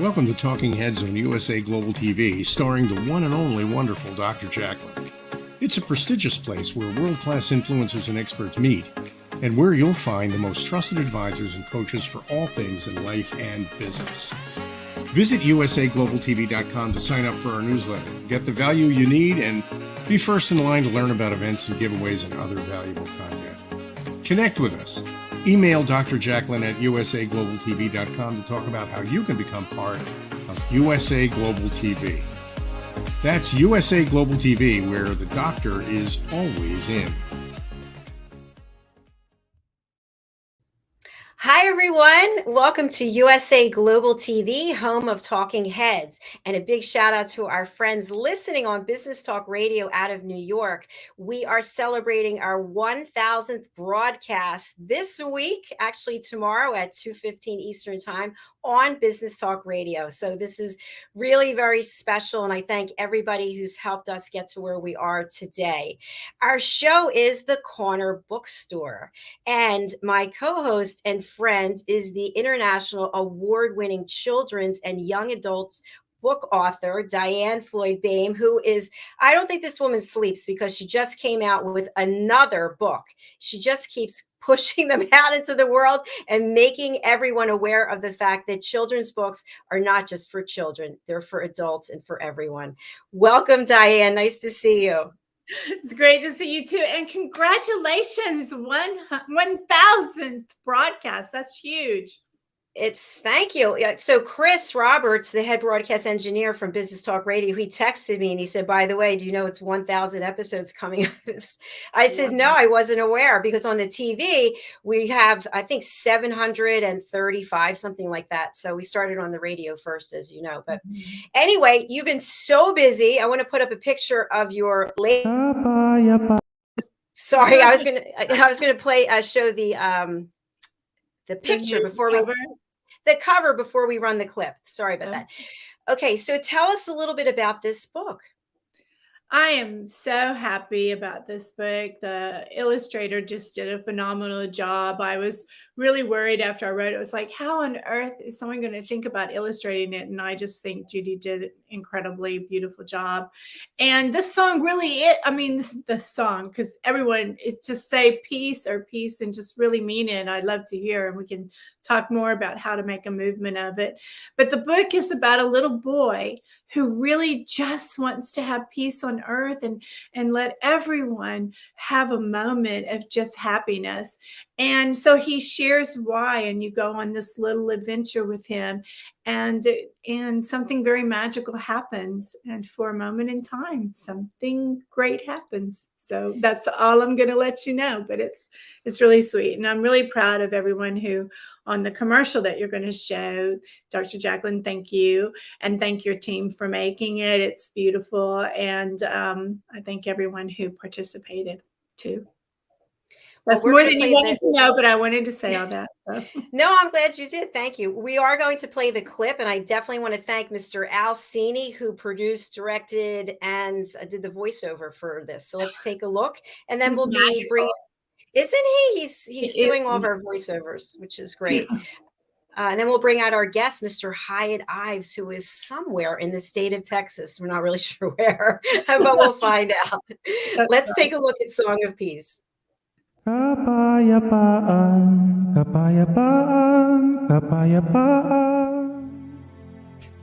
Welcome to Talking Heads on USA Global TV, starring the one and only wonderful Dr. Jacalyn. It's a prestigious place where world-class influencers and experts meet, and where you'll find the most trusted advisors and coaches for all things in life and business. Visit usaglobaltv.com to sign up for our newsletter, get the value you need, and be first in line to learn about events and giveaways and other valuable content. Connect with us. Email Dr. Jacalyn at usaglobaltv.com to talk about how you can become part of USA Global TV. That's USA Global TV, where the doctor is always in. Hi, everyone. Welcome to USA Global TV, home of Talking Heads. And a big shout out to our friends listening on Business Talk Radio out of New York. We are celebrating our 1000th broadcast this week, actually tomorrow at 2:15 Eastern Time on Business Talk Radio. So this is really very special. And I thank everybody who's helped us get to where we are today. Our show is The Corner Bookstore. And my co-host and friend is the international award-winning children's and young adults book author, Diann Floyd Boehm, who is, I don't think this woman sleeps because she just came out with another book. She just keeps pushing them out into the world and making everyone aware of the fact that children's books are not just for children. They're for adults and for everyone. Welcome, Diann. Nice to see you. It's great to see you too. And congratulations, 1000th broadcast. That's huge. Thank you. So Chris Roberts, the head broadcast engineer from Business Talk Radio, he texted me and he said, by the way, do you know it's 1000 episodes coming up? I said, no, I wasn't aware, because on the TV, we have, I think, 735, something like that. So we started on the radio first, as you know. But anyway, you've been so busy. I want to put up a picture of your Sorry, I was gonna play show the picture before the cover before we run the clip. Sorry about that. Okay, so tell us a little bit about this book. I am so happy about this book. The illustrator just did a phenomenal job. I was really worried after I wrote it. It was like, how on earth is someone going to think about illustrating it? And I just think Judy did an incredibly beautiful job. And this song really, the song, because everyone, it's just say peace or peace and just really mean it. I'd love to hear, and we can talk more about how to make a movement of it. But the book is about a little boy who really just wants to have peace on earth and let everyone have a moment of just happiness. And so he shares why, and you go on this little adventure with him, and something very magical happens. And for a moment in time, something great happens. So that's all I'm going to let you know, but it's really sweet. And I'm really proud of everyone who on the commercial that you're going to show. Dr. Jacalyn, thank you. And thank your team for making it. It's beautiful. And I thank everyone who participated too. That's more than you wanted to know, but I wanted to say all that. So no, I'm glad you did. Thank you. We are going to play the clip, and I definitely want to thank Mr. Al Cini, who produced, directed, and did the voiceover for this. So let's take a look, and then we'll be bringing. Isn't he? He's doing all of our voiceovers, which is great. And then we'll bring out our guest, Mr. Hiett Ives, who is somewhere in the state of Texas. We're not really sure where, but we'll find out. Let's take a look at Song of Peace. Kapayapaan, kapayapaan, kapayapaan.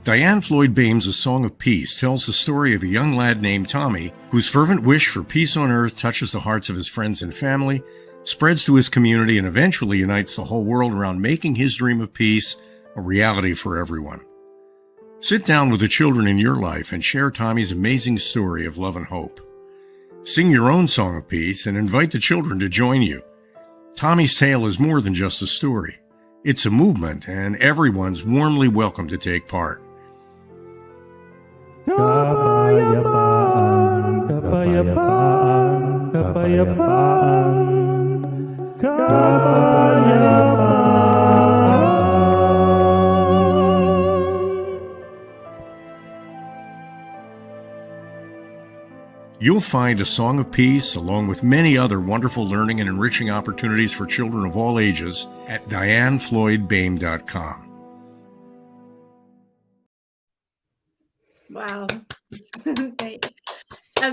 Diann Floyd Boehm's A Song of Peace tells the story of a young lad named Tommy, whose fervent wish for peace on earth touches the hearts of his friends and family, spreads to his community, and eventually unites the whole world around making his dream of peace a reality for everyone. Sit down with the children in your life and share Tommy's amazing story of love and hope. Sing your own song of peace and invite the children to join you. Tommy's tale is more than just a story. It's a movement, and everyone's warmly welcome to take part. Kapayapaan, kapayapaan, kapayapaan, kapayapaan. You'll find A Song of Peace, along with many other wonderful learning and enriching opportunities for children of all ages, at DiannFloydBoehm.com. Wow. Thank-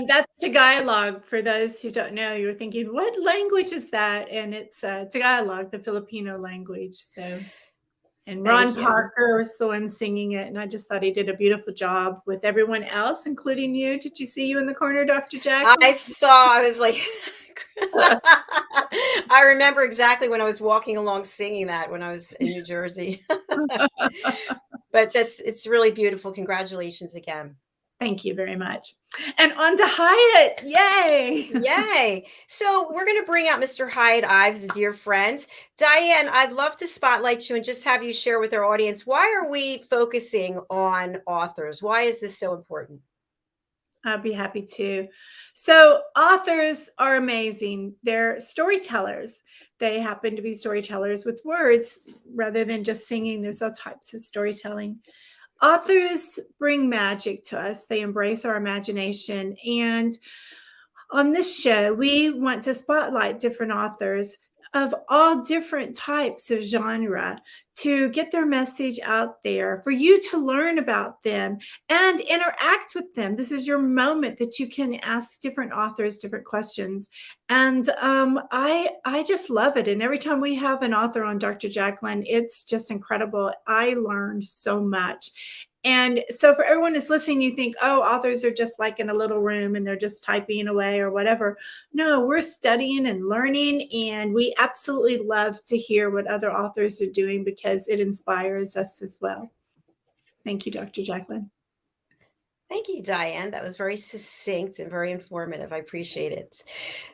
that's Tagalog. For those who don't know, you're thinking, what language is that? And it's Tagalog, the Filipino language. So, and Ron Thank you. Parker was the one singing it. And I just thought he did a beautiful job with everyone else, including you. Did you see you in the corner, Dr. Jacalyn? I was like, I remember exactly when I was walking along singing that when I was in New Jersey. But it's really beautiful. Congratulations again. Thank you very much. And on to Hiett. Yay. Yay. So we're going to bring out Mr. Hiett Ives, a dear friend. Diann, I'd love to spotlight you and just have you share with our audience, why are we focusing on authors? Why is this so important? I'll be happy to. So authors are amazing. They're storytellers. They happen to be storytellers with words rather than just singing. There's all types of storytelling. Authors bring magic to us. They embrace our imagination. And on this show, we want to spotlight different authors of all different types of genre to get their message out there, for you to learn about them and interact with them. This is your moment that you can ask different authors different questions. And I just love it. And every time we have an author on Dr. Jacalyn, it's just incredible. I learned so much. And so for everyone that's listening, you think, oh, authors are just like in a little room and they're just typing away or whatever. No, we're studying and learning, and we absolutely love to hear what other authors are doing because it inspires us as well. Thank you, Dr. Jacalyn. Thank you, Diann. That was very succinct and very informative. I appreciate it.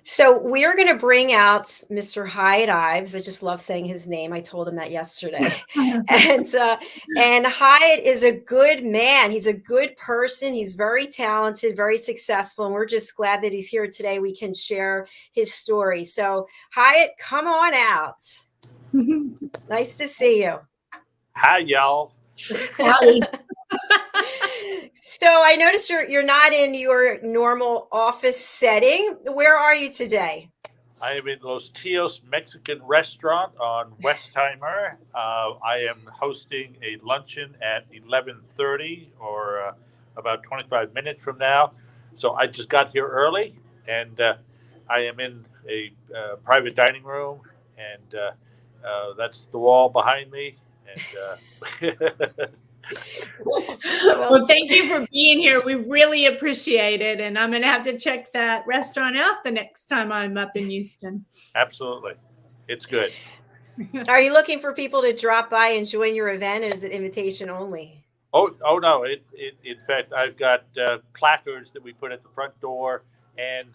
So we're going to bring out Mr. Hiett Ives. I just love saying his name. I told him that yesterday. And Hiett is a good man. He's a good person. He's very talented, very successful. And we're just glad that he's here today. We can share his story. So Hiett, come on out. Nice to see you. Hi, y'all. Howdy. So I noticed you're not in your normal office setting. Where are you today? I am in Los Tios Mexican restaurant on Westheimer. I am hosting a luncheon at 11:30, or about 25 minutes from now. So I just got here early, and I am in a private dining room, and that's the wall behind me. And Well, thank you for being here. We really appreciate it. And I'm going to have to check that restaurant out the next time I'm up in Houston. Absolutely. It's good. Are you looking for people to drop by and join your event, or is it invitation only? Oh no! In fact, I've got placards that we put at the front door, and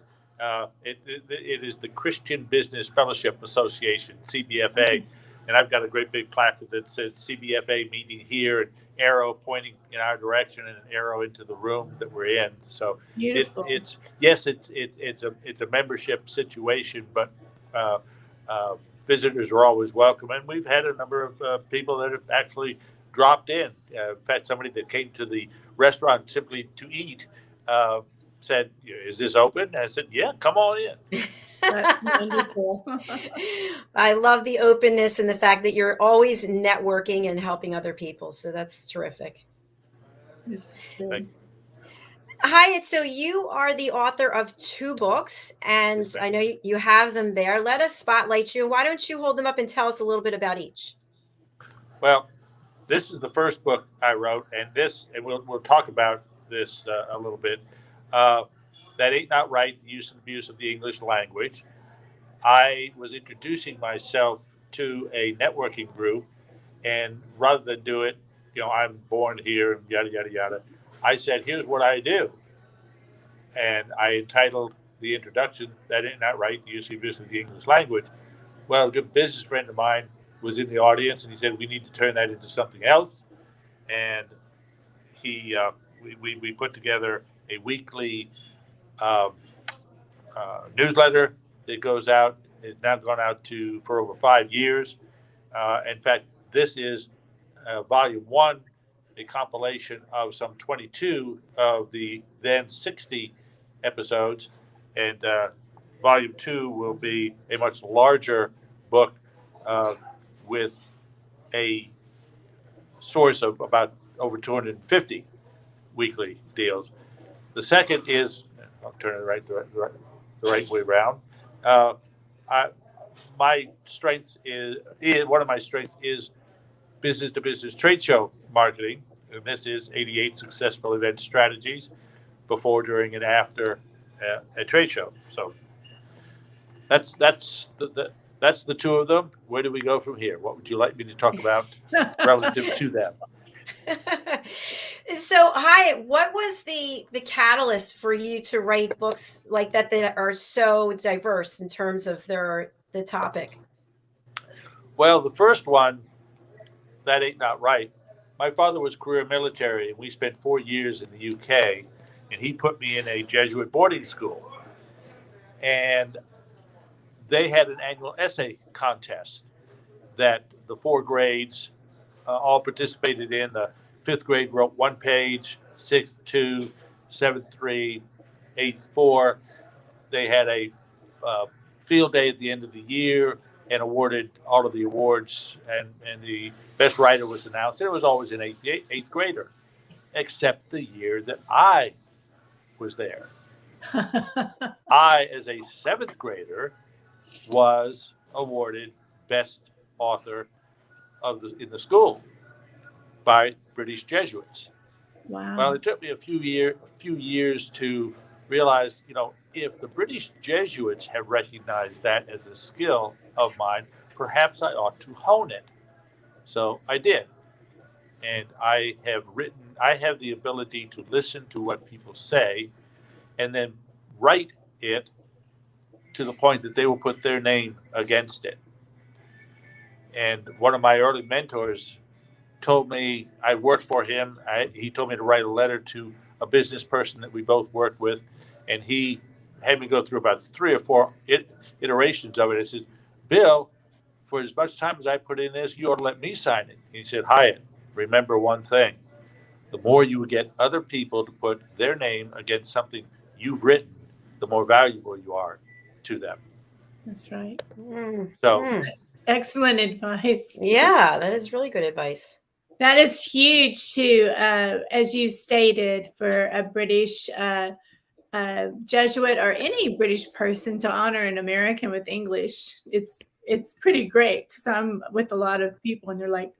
it is the Christian Business Fellowship Association, CBFA, and I've got a great big placard that says CBFA meeting here, and arrow pointing in our direction, and an arrow into the room that we're in. So it's a membership situation, but visitors are always welcome, and we've had a number of people that have actually dropped in. In fact, somebody that came to the restaurant simply to eat said, "Is this open?" And I said, "Yeah, come on in." That's wonderful. I love the openness and the fact that you're always networking and helping other people. So that's terrific. This is good. Hiett, so you are the author of 2 books, and I know you have them there. Let us spotlight you. Why don't you hold them up and tell us a little bit about each? Well, this is the first book I wrote, and we'll talk about this a little bit. That Ain't Not Right, the Use and Abuse of the English Language. I was introducing myself to a networking group, and rather than do it, I'm born here and yada, yada, yada, I said, here's what I do. And I entitled the introduction, That Ain't Not Right, the Use and Abuse of the English Language. Well, a good business friend of mine was in the audience, and he said, we need to turn that into something else. And we put together a weekly newsletter that goes out. It's now gone out for over 5 years. In fact, this is volume 1, a compilation of some 22 of the then 60 episodes, and volume 2 will be a much larger book with a source of about over 250. weekly deals. The second is, I'll turn it the right way around. My strength is one of my strengths is business to business trade show marketing, and this is 88 successful event strategies before, during, and after a trade show. So that's the two of them. Where do we go from here? What would you like me to talk about relative to them? So, Hiett, what was the catalyst for you to write books like that are so diverse in terms of the topic? Well, the first one, That Ain't Not Right. My father was career military, and we spent 4 years in the UK, and he put me in a Jesuit boarding school. And they had an annual essay contest that the 4 grades all participated in. The 5th grade wrote 1 page, 6th 2, 7th 3, 8th 4. They had a field day at the end of the year and awarded all of the awards, and the best writer was announced. And it was always an eighth grader, except the year that I was there. I, as a 7th grader, was awarded best author in the school by British Jesuits. Wow. Well, it took me a few years to realize, if the British Jesuits have recognized that as a skill of mine, perhaps I ought to hone it. So I did. And I have the ability to listen to what people say and then write it to the point that they will put their name against it. And one of my early mentors told me, I worked for him. He told me to write a letter to a business person that we both worked with. And he had me go through about 3 or 4 iterations of it. I said, Bill, for as much time as I put in this, you ought to let me sign it. He said, Hiett, remember one thing. The more you get other people to put their name against something you've written, the more valuable you are to them. That's right. So That's excellent advice. Yeah, that is really good advice. That is huge too, as you stated, for a British Jesuit or any British person to honor an American with English. It's pretty great, because I'm with a lot of people and they're like,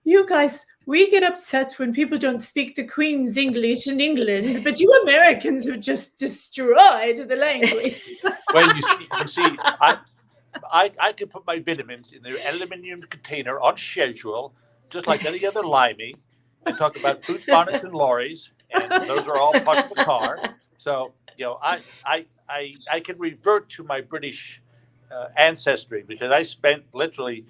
you guys, we get upset when people don't speak the Queen's English in England, but you Americans have just destroyed the language. Well, you see, I can put my vitamins in their aluminum container on schedule, just like any other limey, and talk about boots, bonnets, and lorries, and those are all parts of the car. So, I can revert to my British ancestry, because I spent literally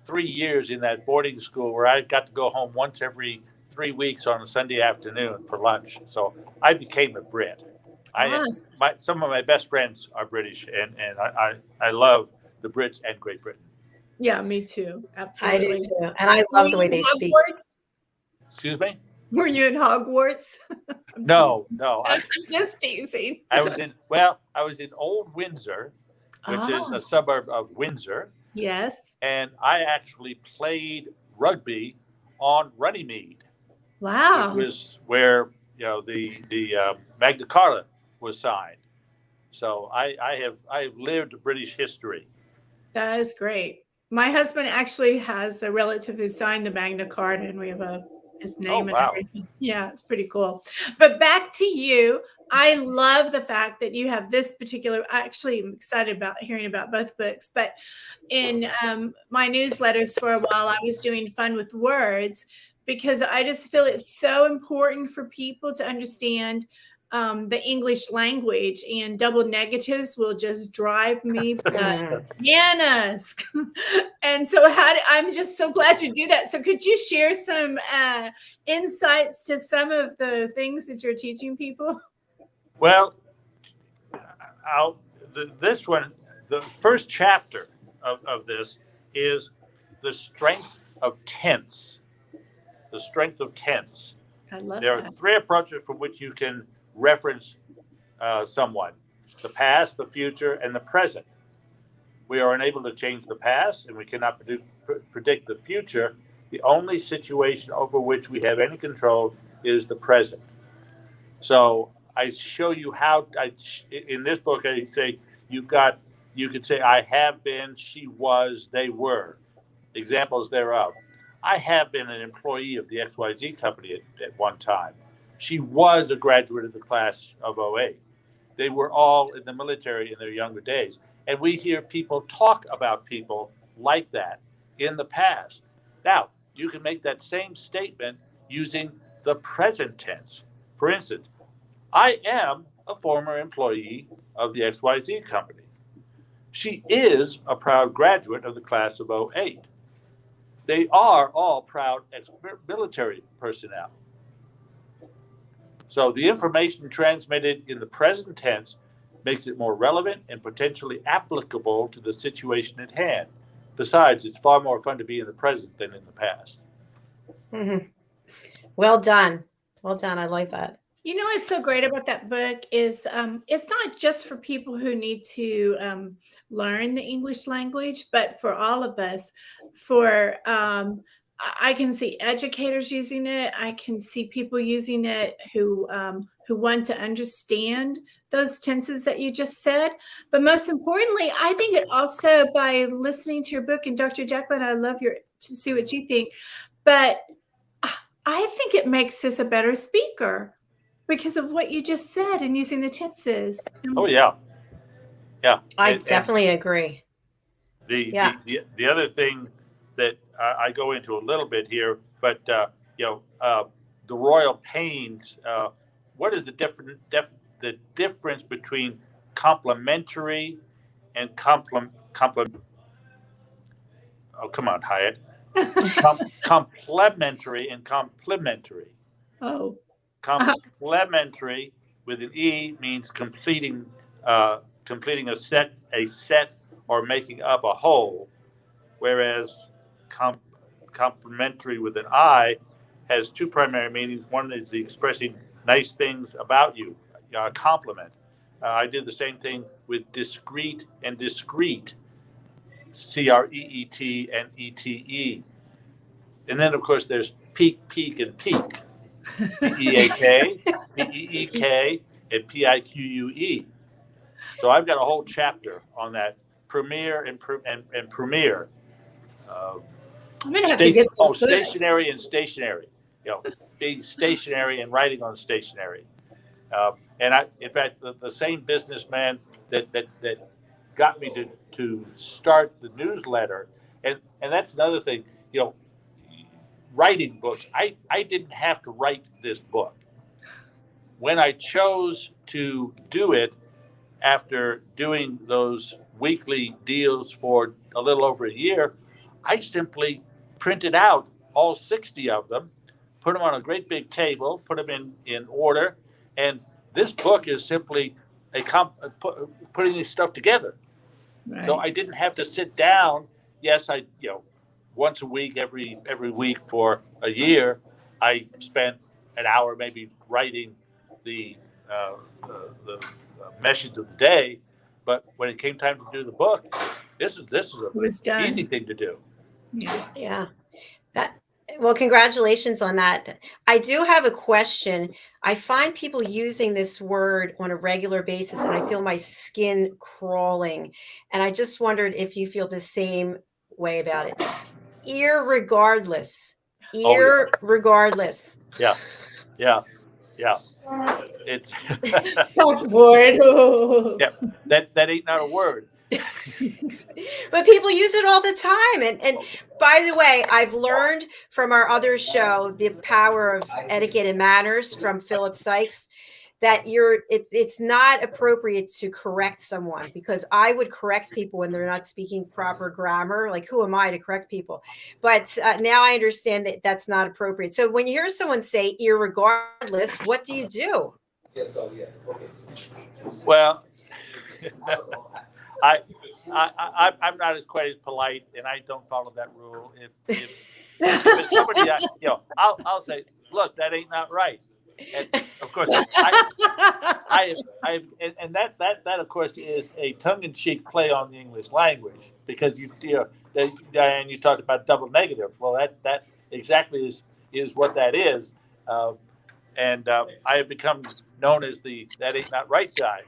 3 years in that boarding school where I got to go home once every 3 weeks on a Sunday afternoon for lunch. So I became a Brit. Some of my best friends are British, and I love the Brits and Great Britain. Yeah, me too. Absolutely. I do too. And I love the way they speak. Excuse me? Were you in Hogwarts? No. I'm just teasing. I was in Old Windsor, which is a suburb of Windsor. Yes. And I actually played rugby on Runnymede. Wow. Which was where the Magna Carta was signed. So I have lived British history. That is great. My husband actually has a relative who signed the Magna Carta, and we have his name and everything. Yeah, it's pretty cool. But back to you. I love the fact that you have this particular, actually I'm excited about hearing about both books, but in my newsletters for a while, I was doing Fun with Words, because I just feel it's so important for people to understand the English language, and double negatives will just drive me bananas. And so I'm just so glad you do that. So could you share some insights to some of the things that you're teaching people? Well, the first chapter of this is the strength of tense. The strength of tense. I love there that. are 3 approaches from which you can reference someone: the past, the future, and the present. We are unable to change the past, and we cannot predict the future. The only situation over which we have any control is the present. So I show you how. In this book, I say you could say I have been, she was, they were. Examples thereof. I have been an employee of the XYZ company at one time. She was a graduate of the class of '08. They were all in the military in their younger days. And we hear people talk about people like that in the past. Now, you can make that same statement using the present tense. For instance, I am a former employee of the XYZ company. She is a proud graduate of the class of '08. They are all proud ex-military personnel. So the information transmitted in the present tense makes it more relevant and potentially applicable to the situation at hand. Besides, it's far more fun to be in the present than in the past. Mm-hmm. Well done. Well done. I like that. You know what's so great about that book is it's not just for people who need to learn the English language, but for all of us. For I can see educators using it. I can see people using it who want to understand those tenses that you just said. But most importantly, I think it also, by listening to your book, and Dr. Jacalyn, I love to see what you think, but I think it makes us a better speaker because of what you just said and using the tenses. Oh yeah, yeah. I definitely agree. The other thing that I go into a little bit here, but the royal pains. What is the difference between complementary and complement? Oh, come on, Hiett. Complementary and complementary. Oh. Complementary with an E means completing a set or making up a whole, whereas complementary with an I has two primary meanings. One is the expressing nice things about you, a compliment. I did the same thing with discrete and discreet, CREET and ETE. And then, of course, there's peak, and peak. PEAK, PEEK, and PIQUE. So I've got a whole chapter on that. Premier and premier. I'm gonna have to get this stationary and stationary. Being stationary and writing on stationary. And in fact, the same businessman that got me to start the newsletter, and that's another thing. Writing books. I didn't have to write this book. When I chose to do it after doing those weekly deals for a little over a year, I simply printed out all 60 of them, put them on a great big table, put them in order, and this book is simply putting this stuff together. Right. So I didn't have to sit down. Yes, once a week, every week for a year, I spent an hour maybe writing the message of the day. But when it came time to do the book, this is an easy thing to do. Yeah. Well, congratulations on that. I do have a question. I find people using this word on a regular basis, and I feel my skin crawling. And I just wondered if you feel the same way about it. Irregardless. Irregardless. Yeah. It's bored. Yeah, that ain't not a word. But people use it all the time. And by the way, I've learned from our other show, The Power of Etiquette and Manners from Philip Sykes, that it's not appropriate to correct someone, because I would correct people when they're not speaking proper grammar. Like, who am I to correct people? But now I understand that that's not appropriate. So when you hear someone say irregardless, what do you do? Well, I'm not quite as polite, and I don't follow that rule. If it's somebody, I'll say, look, that ain't not right. And of course, I and that of course is a tongue-in-cheek play on the English language, because and you talked about double negative. Well, that exactly is what that is. and I have become known as the "that ain't not right" guy.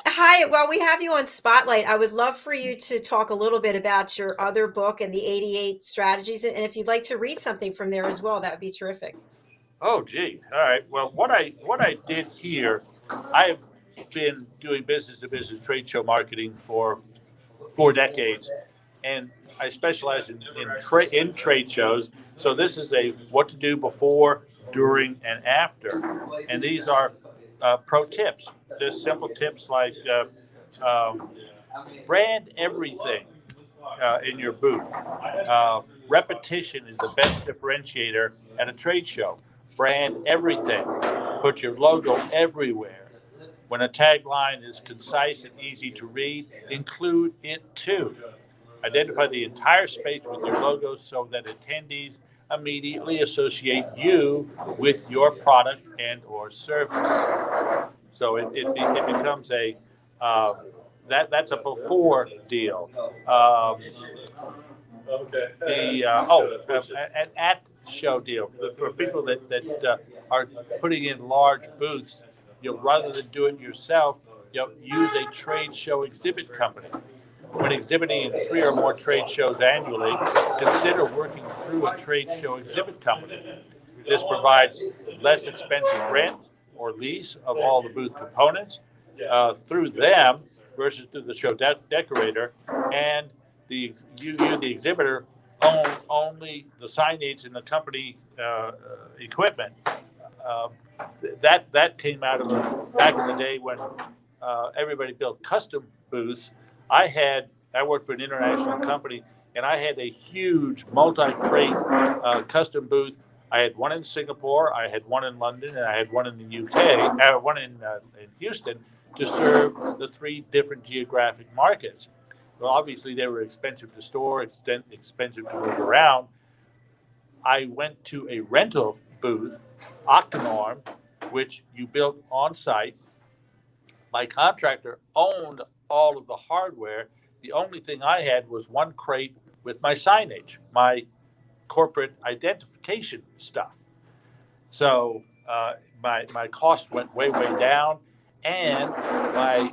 Hi, while we have you on Spotlight, I would love for you to talk a little bit about your other book and the 88 strategies. And if you'd like to read something from there as well, that would be terrific. Oh, gee. All right. Well, what I did here, I've been doing business-to-business trade show marketing for 4 decades, and I specialize in trade shows. So this is a what to do before, during, and after. And these are pro tips, just simple tips like brand everything in your booth. Repetition is the best differentiator at a trade show. Brand everything. Put your logo everywhere. When a tagline is concise and easy to read, include it too. Identify the entire space with your logo so that attendees immediately associate you with your product and or service. So it becomes a that's a before deal. An at show deal for people that are putting in large booths. Rather than do it yourself, use a trade show exhibit company. When exhibiting in 3 or more trade shows annually, consider working through a trade show exhibit company. This provides less expensive rent or lease of all the booth components through them versus through the show decorator, and you, the exhibitor, own only the signage and the company equipment. That came out of back in the day when everybody built custom booths. I worked for an international company, and I had a huge multi-crate custom booth. I had one in Singapore, I had one in London, and I had one in the UK, one in Houston, to serve the 3 different geographic markets. Well, obviously they were expensive to store, expensive to move around. I went to a rental booth, Octanorm, which you built on site. My contractor owned all of the hardware. The only thing I had was one crate with my signage, my corporate identification stuff. So my cost went way down, and my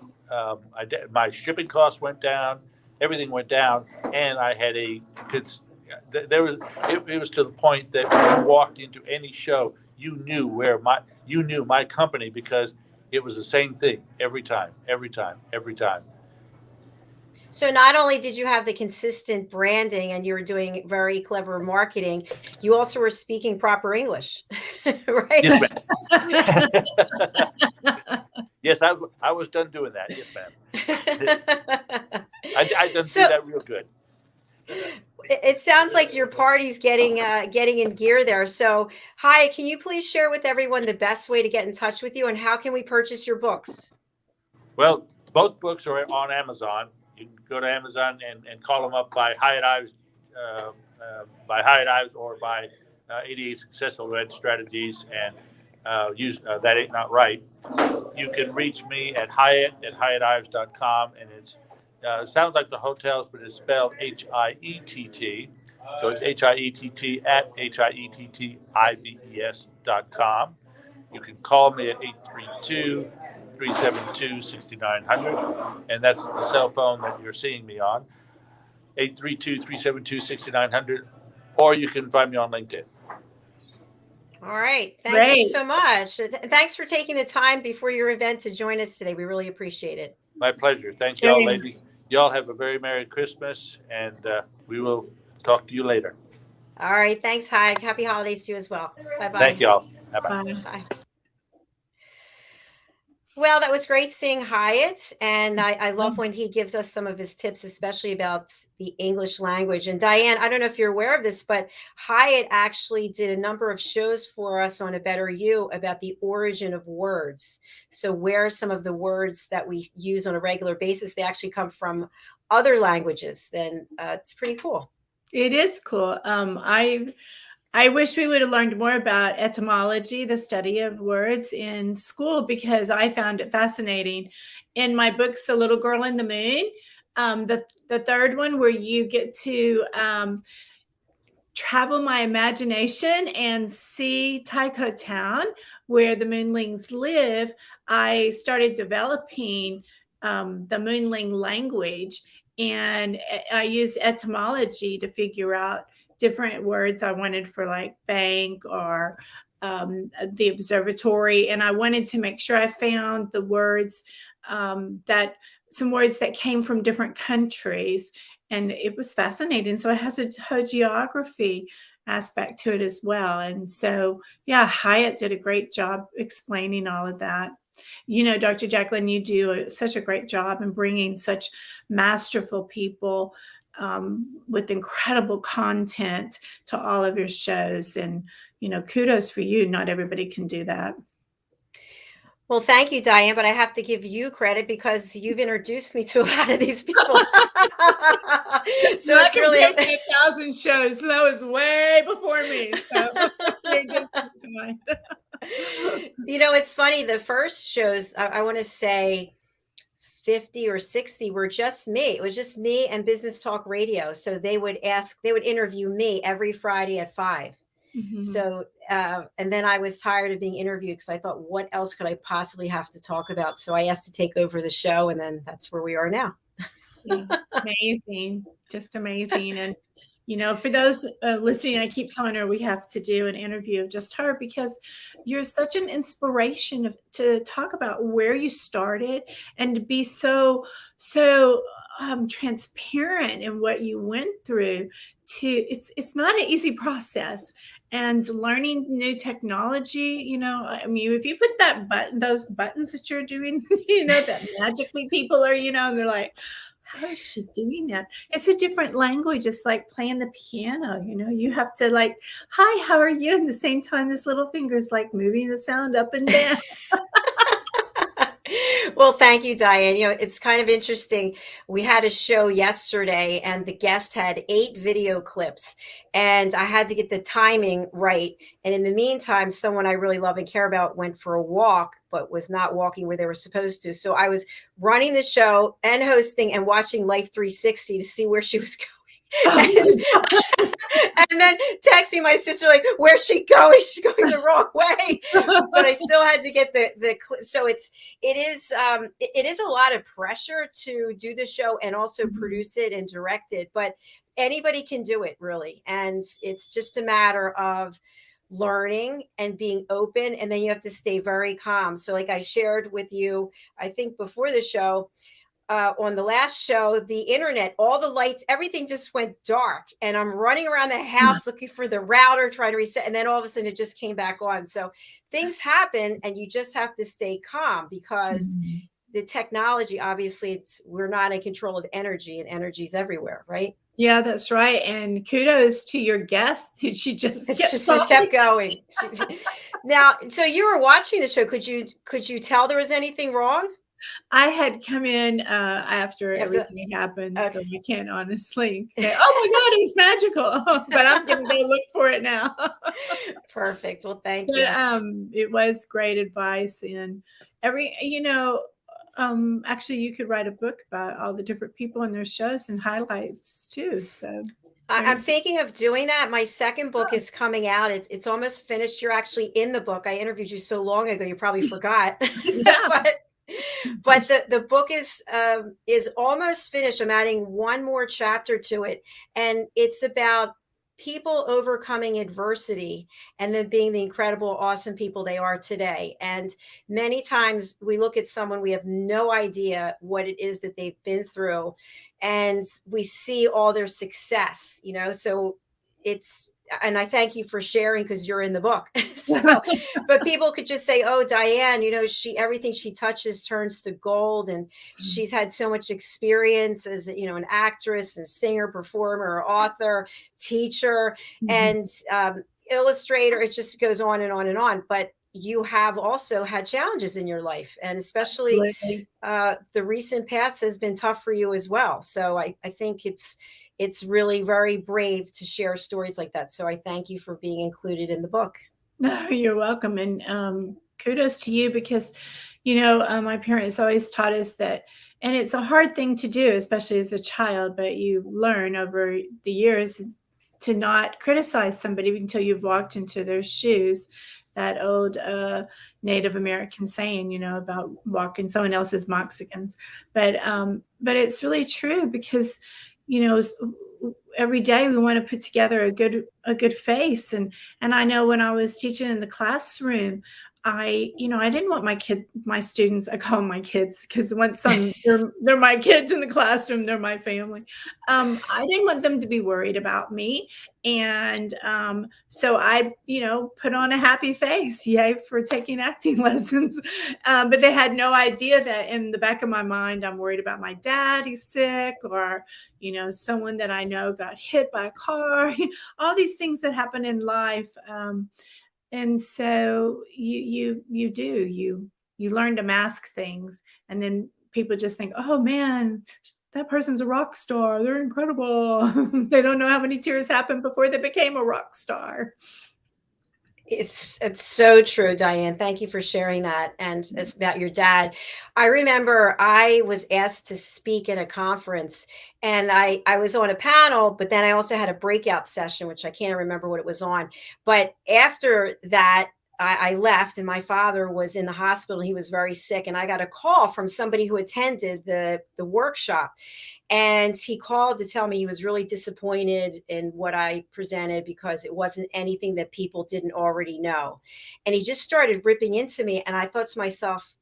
shipping costs went down. Everything went down, and I had it was to the point that when you walked into any show, you knew my company because it was the same thing every time. So not only did you have the consistent branding and you were doing very clever marketing, you also were speaking proper English, right? Yes, ma'am. Yes, I was done doing that. Yes, ma'am. I done do that real good. It sounds like your party's getting in gear there. So, Hiett, can you please share with everyone the best way to get in touch with you, and how can we purchase your books? Well, both books are on Amazon. You can go to Amazon and call them up by Ives, or by 88 Successful Event Strategies, and use That Ain't Not Right. You can reach me at Hiett at HietIves.com, and it sounds like the hotels, but it's spelled HIETT. So it's HIETT at HIETTIVES.com. You can call me at 832-372-6900, and that's the cell phone that you're seeing me on, 832-372-6900, or you can find me on LinkedIn. All right. Thank you so much. Thanks for taking the time before your event to join us today. We really appreciate it. My pleasure. Thank you all, ladies. Y'all have a very Merry Christmas, and we will talk to you later. All right. Thanks, Hiett. Happy holidays to you as well. Bye-bye. Thank you all. Bye. Bye. Well, that was great seeing Hiett, and I love when he gives us some of his tips, especially about the English language. And Diann, I don't know if you're aware of this, but Hiett actually did a number of shows for us on A Better You about the origin of words. So where some of the words that we use on a regular basis, they actually come from other languages. Then it's pretty cool. It is cool. I wish we would have learned more about etymology, the study of words, in school, because I found it fascinating. In my books, The Little Girl in the Moon, the third one, where you get to travel my imagination and see Tycho Town, where the Moonlings live, I started developing the Moonling language, and I used etymology to figure out different words I wanted for like bank or the observatory. And I wanted to make sure I found the words some words that came from different countries. And it was fascinating. So it has a whole geography aspect to it as well. And so, yeah, Hiett did a great job explaining all of that. You know, Dr. Jacalyn, you do such a great job in bringing such masterful people with incredible content to all of your shows. And, you know, kudos for you. Not everybody can do that. Well, thank you, Diann, but I have to give you credit because you've introduced me to a lot of these people. So I it's really compared to 1,000 shows, so that was way before me. So you're just kind. You know, it's funny. The first shows, I want to say 50 or 60 were just me. It was just me and Business Talk Radio. So they would interview me every Friday at 5. Mhm. So, and then I was tired of being interviewed because I thought, what else could I possibly have to talk about? So I asked to take over the show, and then that's where we are now. Yeah, amazing, just amazing. And, you know, for those listening, I keep telling her we have to do an interview of just her because you're such an inspiration to talk about where you started and to be so transparent in what you went through. It's not an easy process. And learning new technology, you know, I mean, if you put those buttons that you're doing, you know, that magically people are, you know, and they're like, how is she doing that? It's a different language. It's like playing the piano, you know, you have to like, hi, how are you? And the same time, this little finger's like moving the sound up and down. Well, thank you, Diann. You know, it's kind of interesting. We had a show yesterday and the guest had 8 video clips and I had to get the timing right. And in the meantime, someone I really love and care about went for a walk, but was not walking where they were supposed to. So I was running the show and hosting and watching Life 360 to see where she was going. And then texting my sister like, where's she going? She's going the wrong way. But I still had to get the clip. So it is a lot of pressure to do the show and also produce it and direct it, but anybody can do it really. And it's just a matter of learning and being open, and then you have to stay very calm. So like I shared with you, I think before the show, on the last show, the internet, all the lights, everything just went dark. And I'm running around the house looking for the router, trying to reset. And then all of a sudden it just came back on. So things happen and you just have to stay calm because the technology, obviously, we're not in control of energy, and energy is everywhere, right? Yeah, that's right. And kudos to your guest. She just kept going. Now, so you were watching the show. Could you tell there was anything wrong? I had come in after everything happened, okay. so I can't honestly say, "Oh my God, it's magical!" But I'm going to go look for it now. Perfect. Well, thank you. It was great advice, and actually, you could write a book about all the different people and their shows and highlights too. So I'm thinking of doing that. My second book is coming out. It's almost finished. You're actually in the book. I interviewed you so long ago, you probably forgot. Yeah. But the book is almost finished. I'm adding one more chapter to it, and it's about people overcoming adversity and then being the incredible, awesome people they are today. And many times we look at someone, we have no idea what it is that they've been through, and we see all their success, you know. So and I thank you for sharing because you're in the book. But people could just say, oh, Diann, you know, everything she touches turns to gold. And she's had so much experience as, you know, an actress and singer, performer, author, teacher, and illustrator. It just goes on and on and on. But you have also had challenges in your life, and especially the recent past has been tough for you as well. So I think it's really very brave to share stories like that. So I thank you for being included in the book. No, you're welcome. And kudos to you because, you know, my parents always taught us that, and it's a hard thing to do, especially as a child, but you learn over the years to not criticize somebody until you've walked into their shoes. That old Native American saying, about walking someone else's moccasins. But it's really true because, every day we want to put together a good face. And I know when I was teaching in the classroom, I didn't want my students, I call them my kids because once they're my kids in the classroom, they're my family. I didn't want them to be worried about me. And so I, put on a happy face, yay for taking acting lessons. But they had no idea that in the back of my mind, I'm worried about my dad, he's sick, or, someone that I know got hit by a car, all these things that happen in life. And so you learn to mask things, and then people just think, oh man, that person's a rock star. They're incredible. They don't know how many tears happened before they became a rock star. It's so true, Diann. Thank you for sharing that. And it's about your dad. I remember I was asked to speak at a conference, and I was on a panel, but then I also had a breakout session, which I can't remember what it was on. But after that, I left, and my father was in the hospital. He was very sick, and I got a call from somebody who attended the workshop. And he called to tell me he was really disappointed in what I presented because it wasn't anything that people didn't already know. And he just started ripping into me. And I thought to myself,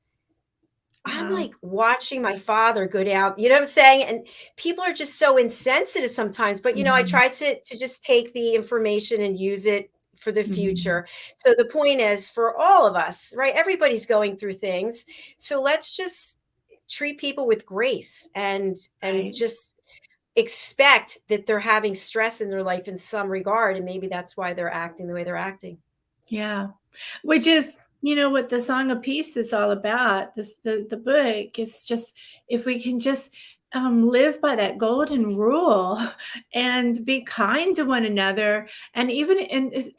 I'm like watching my father go down, you know what I'm saying? And people are just so insensitive sometimes. But, I try to just take the information and use it for the future. So the point is, for all of us, right? Everybody's going through things. So let's just treat people with grace and Right. just expect that they're having stress in their life in some regard, and maybe that's why they're acting the way they're acting. Yeah. Which is, what the Song of Peace is all about. The book is just, if we can just live by that golden rule and be kind to one another, and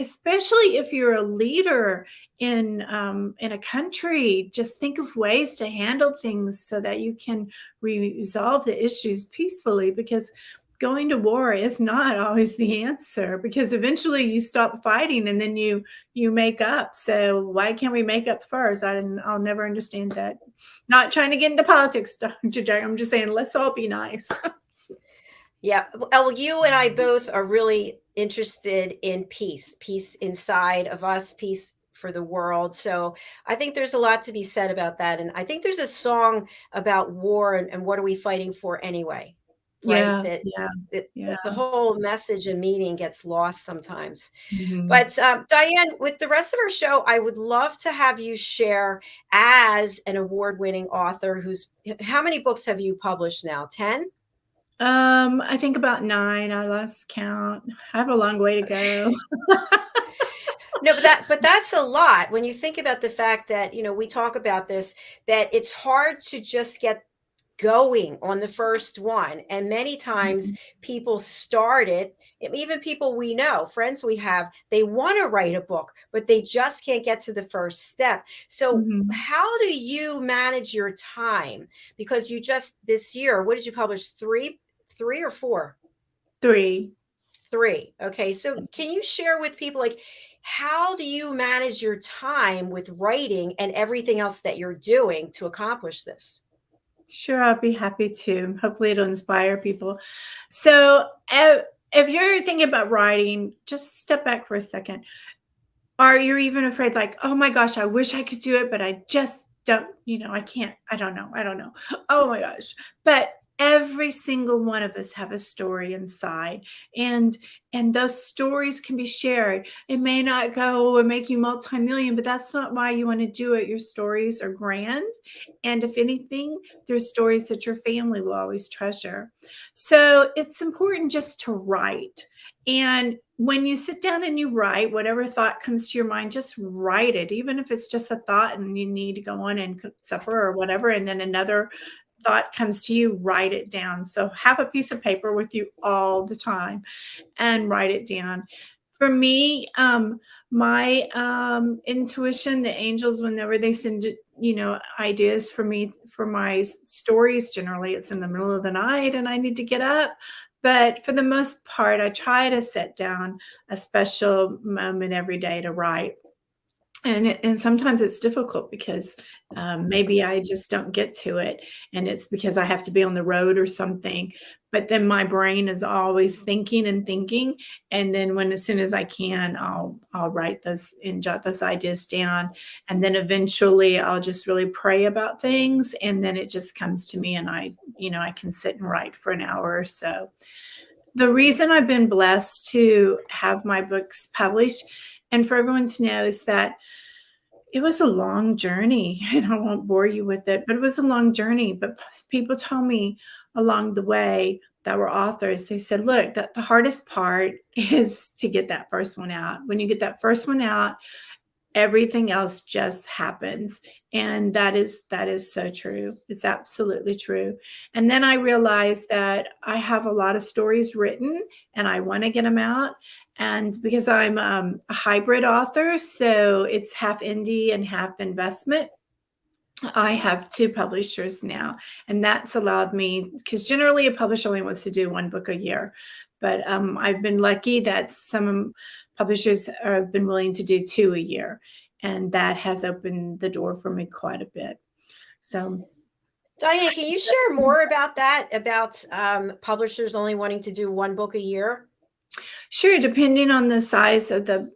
especially if you're a leader in a country, just think of ways to handle things so that you can resolve the issues peacefully, because going to war is not always the answer, because eventually you stop fighting and then you make up. So why can't we make up first? I'll never understand that. Not trying to get into politics, Dr. Jack. I'm just saying, let's all be nice. Yeah. Well, you and I both are really interested in peace inside of us, peace for the world. So I think there's a lot to be said about that. And I think there's a song about war and what are we fighting for anyway, right? Yeah, That yeah, yeah. the whole message and meaning gets lost sometimes. Mhm. But Diann, with the rest of our show, I would love to have you share, as an award-winning author how many books have you published now? 10? I think about 9. I lost count. I have a long way to go. No, but that's a lot when you think about the fact that, we talk about this, that it's hard to just get going on the first one. And many times people start it, even people we know, friends we have, they want to write a book, but they just can't get to the first step. So Mhm. how do you manage your time? Because you just this year, what did you publish? Three or four? 3. Three. Okay. So can you share with people, like, how do you manage your time with writing and everything else that you're doing to accomplish this? Sure, I'll be happy to. Hopefully, it'll inspire people. So, if you're thinking about writing, just step back for a second. Are you even afraid, like, oh my gosh, I wish I could do it, but I just don't, I can't, I don't know. Oh my gosh. But every single one of us have a story inside, and those stories can be shared. It may not go and make you multi-million, but that's not why you want to do it. Your stories are grand. And if anything, there's stories that your family will always treasure. So it's important just to write. And when you sit down and you write, whatever thought comes to your mind, just write it, even if it's just a thought and you need to go on and cook supper or whatever. And then another thought comes to you, write it down. So have a piece of paper with you all the time and write it down. For me, my intuition, the angels, whenever they send, ideas for me, for my stories, generally it's in the middle of the night and I need to get up. But for the most part, I try to set down a special moment every day to write. And sometimes it's difficult because maybe I just don't get to it, and it's because I have to be on the road or something. But then my brain is always thinking and thinking, and then when as soon as I can, I'll write those and jot those ideas down, and then eventually I'll just really pray about things, and then it just comes to me, and I can sit and write for an hour or so. The reason I've been blessed to have my books published, and for everyone to know, is that it was a long journey, and I won't bore you with it, but it was a long journey. But people told me along the way that were authors, they said, look, that the hardest part is to get that first one out. When you get that first one out, everything else just happens. And that is so true. It's absolutely true. And then I realized that I have a lot of stories written and I want to get them out. And because I'm a hybrid author, so it's half indie and half investment, I have 2 publishers now, and that's allowed me, because generally a publisher only wants to do 1 book a year. But I've been lucky that some publishers have been willing to do 2 a year, and that has opened the door for me quite a bit. So, Diann, can you share more about that, about publishers only wanting to do 1 book a year? sure, depending on the size of the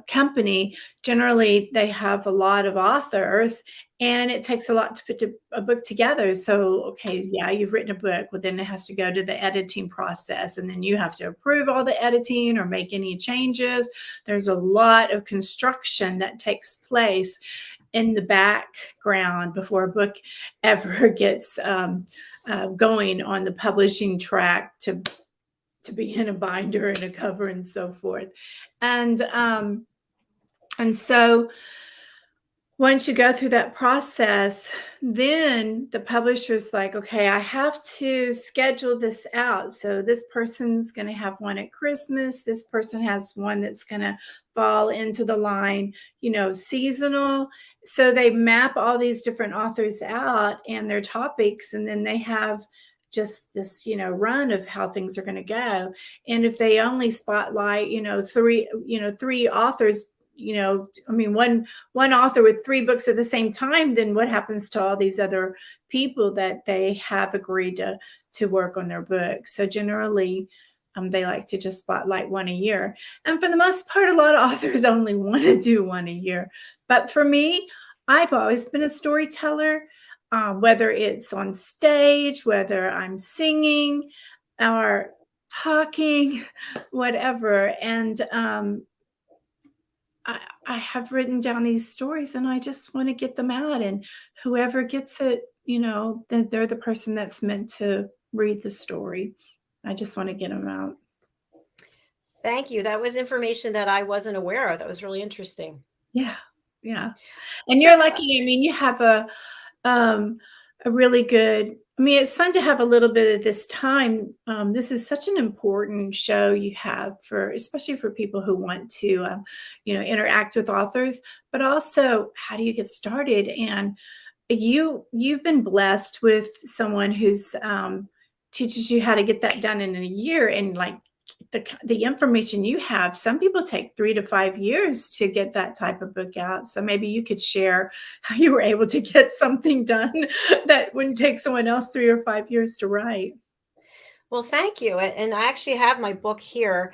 company, generally they have a lot of authors, and it takes a lot to put a book together. So, okay, yeah, you've written a book, well, then it has to go to the editing process, and then you have to approve all the editing or make any changes. There's a lot of construction that takes place in the background before a book ever gets going on the publishing track to be in a binder and a cover and so forth. And so once you go through that process, then the publisher's like, okay, I have to schedule this out. So this person's going to have one at Christmas. This person has one that's going to fall into the line, seasonal. So they map all these different authors out and their topics, and then they have just this, run of how things are going to go. And if they only spotlight, three authors, one author with 3 books at the same time, then what happens to all these other people that they have agreed to work on their books? So generally, they like to just spotlight 1 a year. And for the most part, a lot of authors only want to do 1 a year. But for me, I've always been a storyteller, whether it's on stage, whether I'm singing or talking, whatever. And I have written down these stories, and I just want to get them out. And whoever gets it, they're the person that's meant to read the story. I just want to get them out. Thank you. That was information that I wasn't aware of. That was really interesting. Yeah. Yeah. And you're lucky. You have a really good, it's fun to have a little bit of this time. This is such an important show you have especially for people who want to, interact with authors, but also how do you get started? And you've been blessed with someone who's teaches you how to get that done in a year. And like the information you have, some people take 3 to 5 years to get that type of book out. So maybe you could share how you were able to get something done that wouldn't take someone else 3 or 5 years to write. Well, thank you. And I actually have my book here.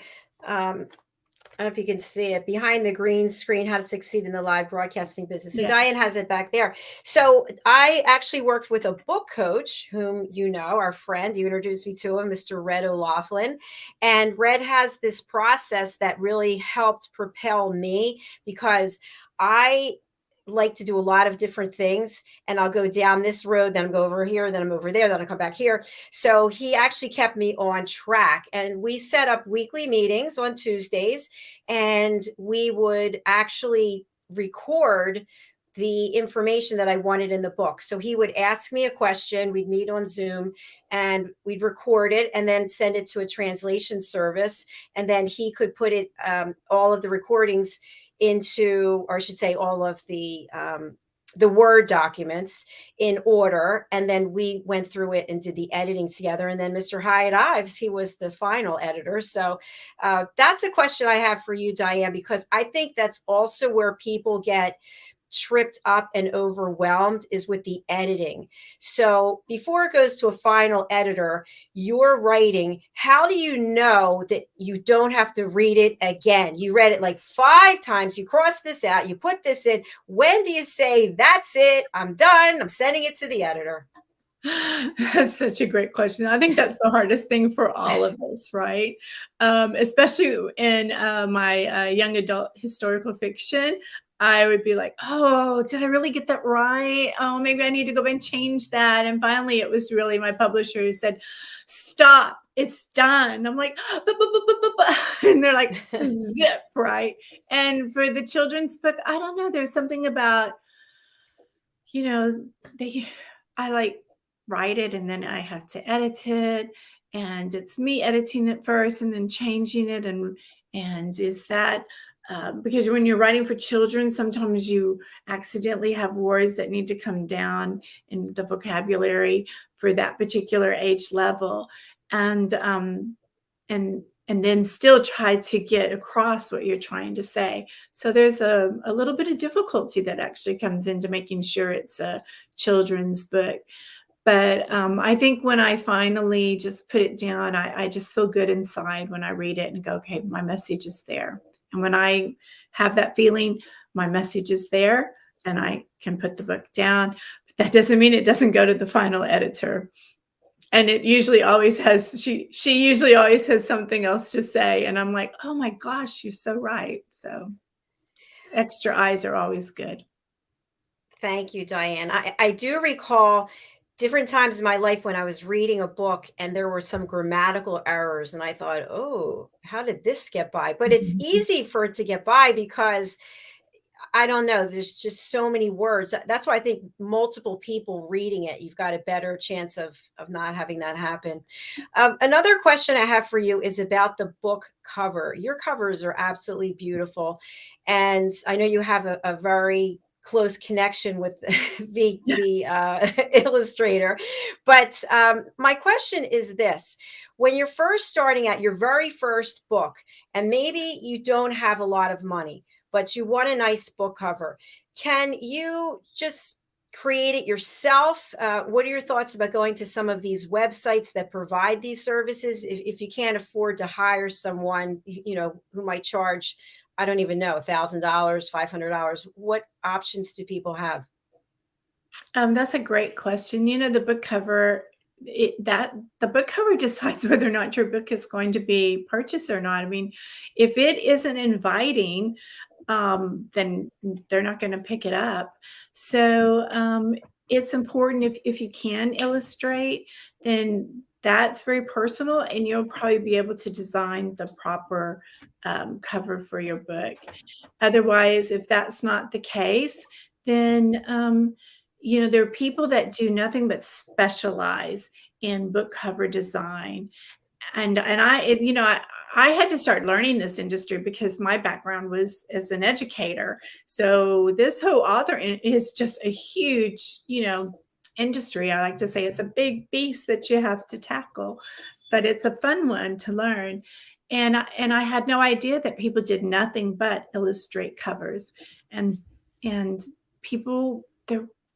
I don't know if you can see it, Behind the Green Screen, How to Succeed in the Live Broadcasting Business. And Yeah. Diann has it back there. So I actually worked with a book coach whom our friend, you introduced me to him, Mr. Red O'Laughlin. And Red has this process that really helped propel me, because I like to do a lot of different things, and I'll go down this road, then I'll go over here, then I'm over there, then I'll come back here. So he actually kept me on track, and we set up weekly meetings on Tuesdays, and we would actually record the information that I wanted in the book. So he would ask me a question, we'd meet on Zoom, and we'd record it and then send it to a translation service. And then he could put it, all of the recordings into, or I should say all of the the Word documents in order, and then we went through it and did the editing together. And then Mr. Hiett Ives, he was the final editor. So that's a question I have for you, Diann, because I think that's also where people get tripped up and overwhelmed is with the editing. So before it goes to a final editor, you're writing, how do you know that you don't have to read it again? You read it like 5 times, you cross this out, you put this in. When do you say, that's it, I'm done, I'm sending it to the editor? That's such a great question. I think that's the hardest thing for all of us, right? Especially in my young adult historical fiction. I would be like, oh, did I really get that right? Oh, maybe I need to go and change that. And finally, it was really my publisher who said, stop, it's done. I'm like, and they're like, zip, right? And for the children's book, I don't know. There's something about, I like write it and then I have to edit it. And it's me editing it first and then changing it. And is that, because when you're writing for children, sometimes you accidentally have words that need to come down in the vocabulary for that particular age level, and then still try to get across what you're trying to say. So there's a little bit of difficulty that actually comes into making sure it's a children's book. But I think when I finally just put it down, I just feel good inside when I read it and go, okay, my message is there. And when I have that feeling, my message is there, then I can put the book down. But that doesn't mean it doesn't go to the final editor. And it usually always has, she usually always has something else to say. And I'm like, oh my gosh, you're so right. So extra eyes are always good. Thank you, Diann. I do recall different times in my life when I was reading a book and there were some grammatical errors and I thought, oh, how did this get by? But it's easy for it to get by because I don't know, there's just so many words. That's why I think multiple people reading it, you've got a better chance of not having that happen. Another question I have for you is about the book cover. Your covers are absolutely beautiful. And I know you have a very close connection with the illustrator. But my question is this: when you're first starting out your very first book, and maybe you don't have a lot of money, but you want a nice book cover, can you just create it yourself? What are your thoughts about going to some of these websites that provide these services? If you can't afford to hire someone, who might charge, I don't even know, $1,000, $500. What options do people have? That's a great question. The book cover, the book cover decides whether or not your book is going to be purchased or not. I mean, if it isn't inviting, then they're not going to pick it up. So it's important if you can illustrate, then that's very personal, and you'll probably be able to design the proper cover for your book. Otherwise, if that's not the case, then there are people that do nothing but specialize in book cover design. And I had to start learning this industry because my background was as an educator. So this whole author is just a huge, industry. I like to say it's a big beast that you have to tackle, but it's a fun one to learn. And I had no idea that people did nothing but illustrate covers, and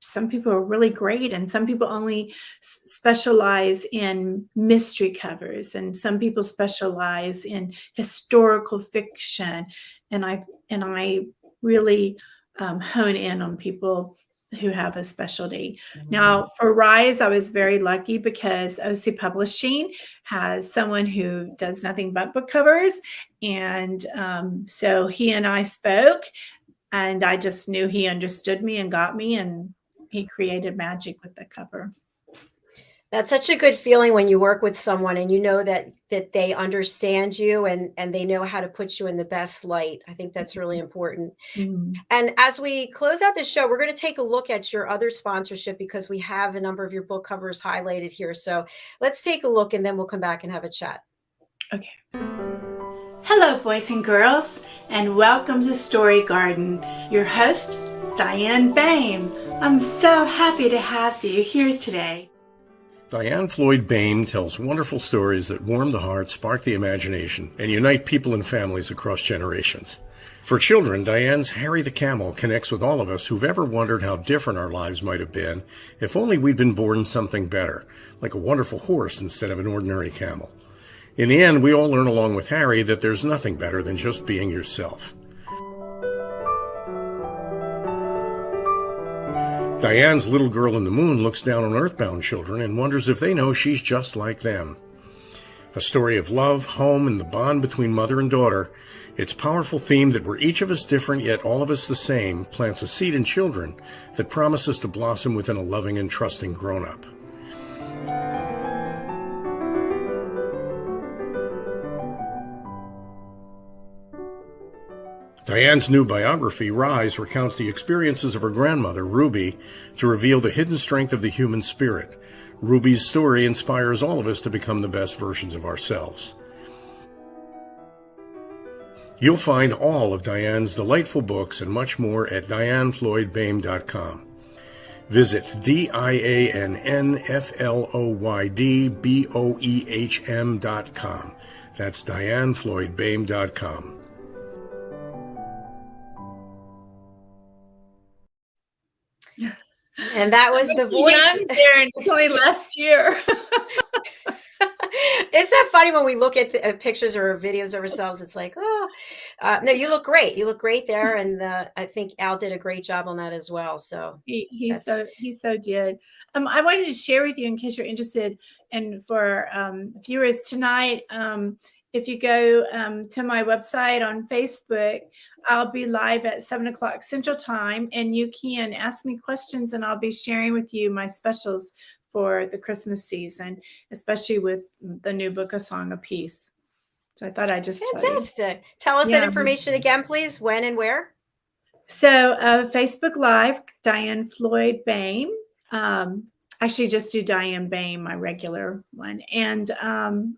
some people are really great, and some people only specialize in mystery covers, and some people specialize in historical fiction. And I really hone in on people who have a specialty. Now, for Rise, I was very lucky because OC Publishing has someone who does nothing but book covers. And so he and I spoke, and I just knew he understood me and got me, and he created magic with the cover. That's such a good feeling when you work with someone and you know that they understand you and they know how to put you in the best light. I think that's really important. Mm. And as we close out the show, we're going to take a look at your other sponsorship because we have a number of your book covers highlighted here. So let's take a look and then we'll come back and have a chat. Okay. Hello, boys and girls, and welcome to Story Garden. Your host, Diann Boehm, I'm so happy to have you here today. Diann Floyd Boehm tells wonderful stories that warm the heart, spark the imagination, and unite people and families across generations. For children, Diann's Harry the Camel connects with all of us who've ever wondered how different our lives might have been if only we'd been born something better, like a wonderful horse instead of an ordinary camel. In the end, we all learn along with Harry that there's nothing better than just being yourself. Diann's Little Girl in the Moon looks down on earthbound children and wonders if they know she's just like them. A story of love, home, and the bond between mother and daughter, its powerful theme that we're each of us different yet all of us the same plants a seed in children that promises to blossom within a loving and trusting grown-up. Diann's new biography, Rise, recounts the experiences of her grandmother, Ruby, to reveal the hidden strength of the human spirit. Ruby's story inspires all of us to become the best versions of ourselves. You'll find all of Diann's delightful books and much more at diannfloydboehm.com. Visit diannfloydboehm.com. That's diannfloydboehm.com. And that was the voice. Young, Darren. It's only last year. Isn't that funny when we look at the, pictures or videos of ourselves? It's like, oh, no, you look great. You look great there, and I think Al did a great job on that as well. So he so did. I wanted to share with you in case you're interested, and for viewers tonight, if you go to my website on Facebook, I'll be live at 7:00 Central Time, and you can ask me questions, and I'll be sharing with you my specials for the Christmas season, especially with the new book, A Song of Peace. So I thought I'd just fantastic. Tell us that information again, please. When and where? So Facebook Live, Diann Floyd Boehm. Actually, just do Diann Boehm, my regular one, and then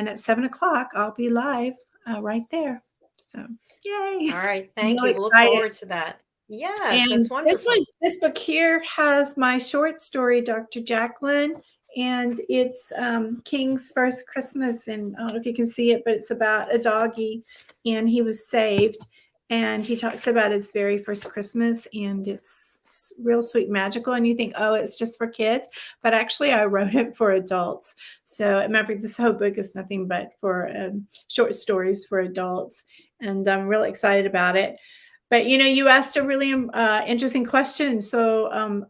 at 7:00 I'll be live right there. So yay! All right, thank you. We'll look forward to that. Yes, and that's wonderful. This book here has my short story, Dr. Jacalyn, and it's King's First Christmas. And I don't know if you can see it, but it's about a doggy, and he was saved. And he talks about his very first Christmas, and it's real sweet, magical. And you think, oh, it's just for kids. But actually, I wrote it for adults. So remember, this whole book is nothing but for short stories for adults. And I'm really excited about it. But, you know, you asked a really interesting question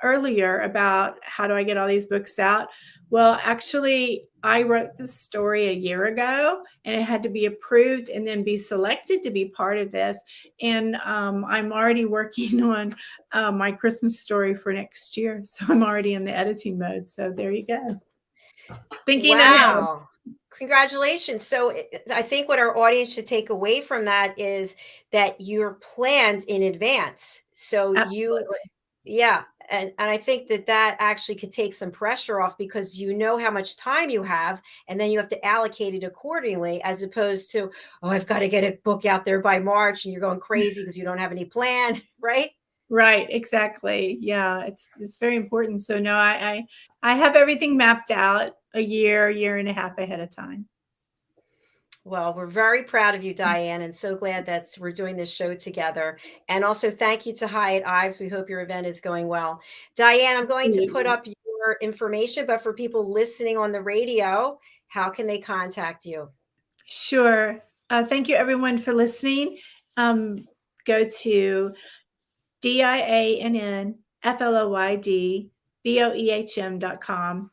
earlier about how do I get all these books out? Well, actually, I wrote this story a year ago, and it had to be approved and then be selected to be part of this. And I'm already working on my Christmas story for next year. So I'm already in the editing mode. So there you go. Thinking ahead. Congratulations. So I think what our audience should take away from that is that you're planned in advance. So Absolutely. And I think that actually could take some pressure off because you know how much time you have, and then you have to allocate it accordingly, as opposed to, oh, I've got to get a book out there by March, and you're going crazy because you don't have any plan, right? Right, exactly. Yeah, it's very important. So no, I have everything mapped out a year and a half ahead of time. Well, we're very proud of you, Diann, and so glad that we're doing this show together. And also thank you to Hiett Ives. We hope your event is going well. Diann, I'm going to put up your information, but for people listening on the radio, how can they contact you? Sure. Thank you, everyone, for listening. Go to diannfloydboehm.com.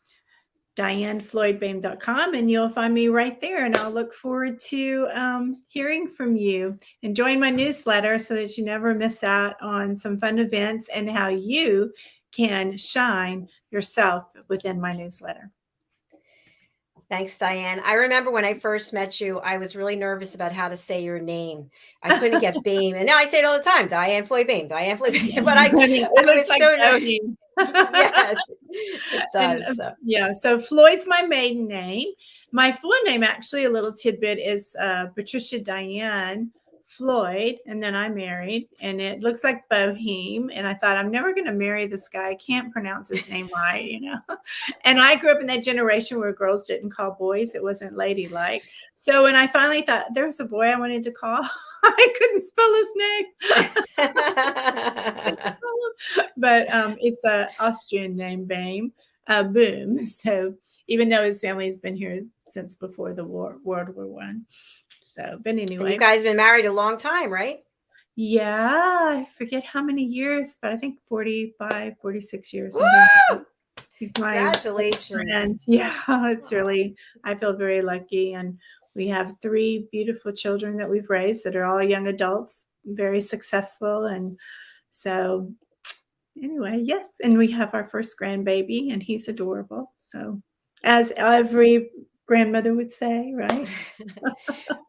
diannfloydboehm.com, and you'll find me right there. And I'll look forward to hearing from you. And join my newsletter so that you never miss out on some fun events and how you can shine yourself within my newsletter. Thanks, Diann. I remember when I first met you, I was really nervous about how to say your name. I couldn't get Boehm. And now I say it all the time, Diann Floyd Boehm, Diann Floyd Boehm. But I was like so nervous. Yes, it does. So Floyd's my maiden name. My full name, actually, a little tidbit, is Patricia Diann Floyd, and then I married, and it looks like Boehm. And I thought, I'm never going to marry this guy. I can't pronounce his name right, you know. And I grew up in that generation where girls didn't call boys. It wasn't ladylike. So when I finally thought there was a boy I wanted to call, I couldn't spell his name. But it's an Austrian name, Boehm. So even though his family's been here since before the World War I. So, but anyway. And you guys been married a long time, right? Yeah, I forget how many years, but I think 45, 46 years. Woo! He's my Congratulations. friend. Yeah, it's really, I feel very lucky. And we have 3 beautiful children that we've raised that are all young adults, very successful. And so anyway, yes. And we have our first grandbaby, and he's adorable. So as every grandmother would say, right?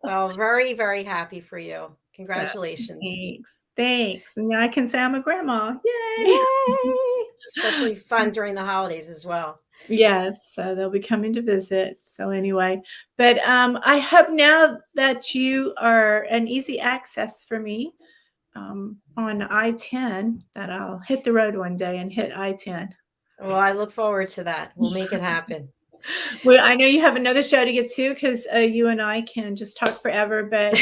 Well, very, very happy for you. Congratulations. So, thanks. And now I can say I'm a grandma. Yay! Yay! Especially fun during the holidays as well. Yes, so they'll be coming to visit. So anyway, but I hope now that you are an easy access for me on I-10, that I'll hit the road one day and hit I-10. Well, I look forward to that. We'll make it happen. Well, I know you have another show to get to, because you and I can just talk forever, but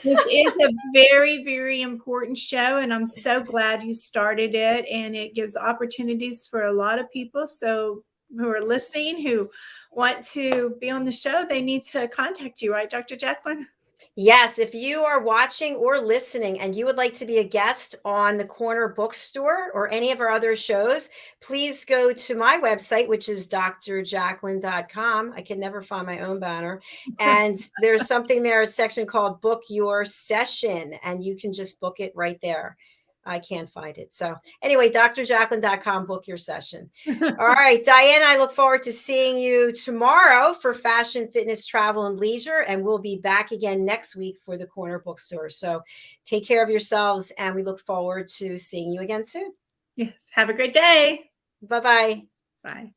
this is a very, very important show, and I'm so glad you started it, and it gives opportunities for a lot of people. So who are listening, who want to be on the show, they need to contact you, right, Dr. Jacalyn? Yes, if you are watching or listening and you would like to be a guest on the Corner Bookstore or any of our other shows, please go to my website, which is drjacalyn.com. I can never find my own banner. And there's something there, a section called Book Your Session, and you can just book it right there. I can't find it. So anyway, drjacalyn.com, book your session. All right, Diann, I look forward to seeing you tomorrow for Fashion, Fitness, Travel, and Leisure. And we'll be back again next week for the Corner Bookstore. So take care of yourselves, and we look forward to seeing you again soon. Yes. Have a great day. Bye-bye. Bye.